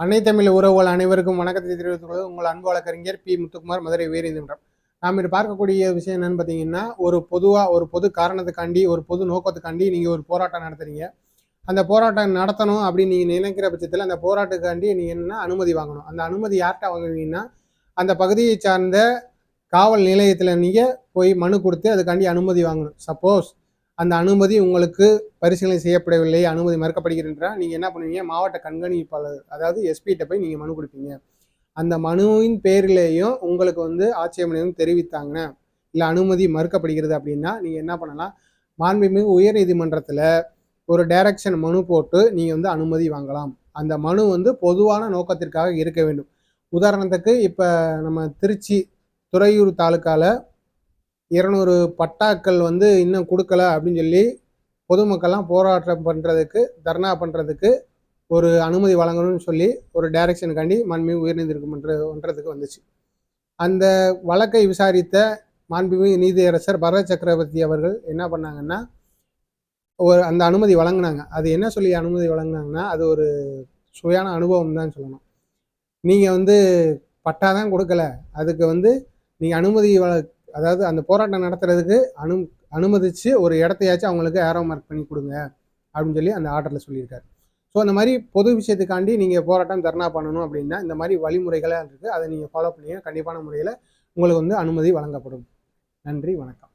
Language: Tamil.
அன்னை தமிழ் உறவுகள் அனைவருக்கும் வணக்கத்தை தெரிவித்துக் கொள்வது உங்கள் அன்பு வழக்கறிஞர் பி முத்துக்குமார், மதுரை உயர்நீதிமன்றம். நாம் இது பார்க்கக்கூடிய விஷயம் என்னன்னு பார்த்தீங்கன்னா, ஒரு பொது காரணத்துக்காண்டி, ஒரு பொது நோக்கத்துக்காண்டி நீங்கள் ஒரு போராட்டம் நடத்துறீங்க. அந்த போராட்டம் நடத்தணும் அப்படின்னு நீங்கள் நினைக்கிற பட்சத்தில் அந்த போராட்டத்துக்காண்டி நீங்கள் என்ன அனுமதி வாங்கணும். அந்த அனுமதி யார்கிட்ட வாங்குவீங்கன்னா, அந்த பகுதியை சார்ந்த காவல் நிலையத்தில் நீங்கள் போய் மனு கொடுத்து அதுக்காண்டி அனுமதி வாங்கணும். சப்போஸ் அந்த அனுமதி உங்களுக்கு பரிசீலனை செய்யப்படவில்லை, அனுமதி மறுக்கப்படுகிறதா, நீங்கள் என்ன பண்ணுவீங்க, மாவட்ட கண்காணிப்பாளர் அதாவது எஸ்பிகிட்ட போய் நீங்கள் மனு கொடுப்பீங்க. அந்த மனுவின் பேரிலேயும் உங்களுக்கு ஆட்சேபனையும் தெரிவித்தாங்க, இல்லை அனுமதி மறுக்கப்படுகிறது அப்படின்னா நீங்கள் என்ன பண்ணலாம், மாண்புமிகு உயர்நீதிமன்றத்தில் ஒரு டைரக்ஷன் மனு போட்டு நீங்கள் அனுமதி வாங்கலாம். அந்த மனு பொதுவான நோக்கத்திற்காக இருக்க வேண்டும். உதாரணத்துக்கு இப்போ நம்ம திருச்சி துறையூர் தாலுக்காவில் 200 பட்டாக்கள் இன்னும் கொடுக்கல அப்படின்னு சொல்லி பொதுமக்கள்லாம் போராட்டம் பண்ணுறதுக்கு, தர்ணா பண்ணுறதுக்கு ஒரு அனுமதி வழங்கணும்னு சொல்லி ஒரு டைரக்ஷனுக்காண்டி மாண்புமிகு உயர்நீதிமன்றத்துக்கு வந்துச்சு. அந்த வழக்கை விசாரித்த மாண்புமிகு நீதியரசர் பரத சக்கரவர்த்தி அவர்கள் என்ன பண்ணாங்கன்னா, அந்த அனுமதி வழங்கினாங்க. அது என்ன சொல்லி அனுமதி வழங்கினாங்கன்னா, அது ஒரு சுவையான அனுபவம் தான் சொல்லணும். நீங்கள் பட்டா தான் கொடுக்கல, அதுக்கு நீங்கள் அனுமதி அதாவது அந்த போராட்டம் நடத்துறதுக்கு அனுமதிச்சு ஒரு இடத்தையாச்சும் அவங்களுக்கு ஏரோ மார்க் பண்ணி கொடுங்க அப்படின்னு சொல்லி அந்த ஆர்டரில் சொல்லியிருக்காரு. ஸோ அந்த மாதிரி பொது விஷயத்துக்காண்டி நீங்கள் போராட்டம் தர்ணா பண்ணணும் அப்படின்னா இந்த மாதிரி வழிமுறைகளாக இருக்குது. அதை நீங்கள் ஃபாலோ பண்ணீங்க, கண்டிப்பான முறையில் உங்களுக்கு அனுமதி வழங்கப்படும். நன்றி, வணக்கம்.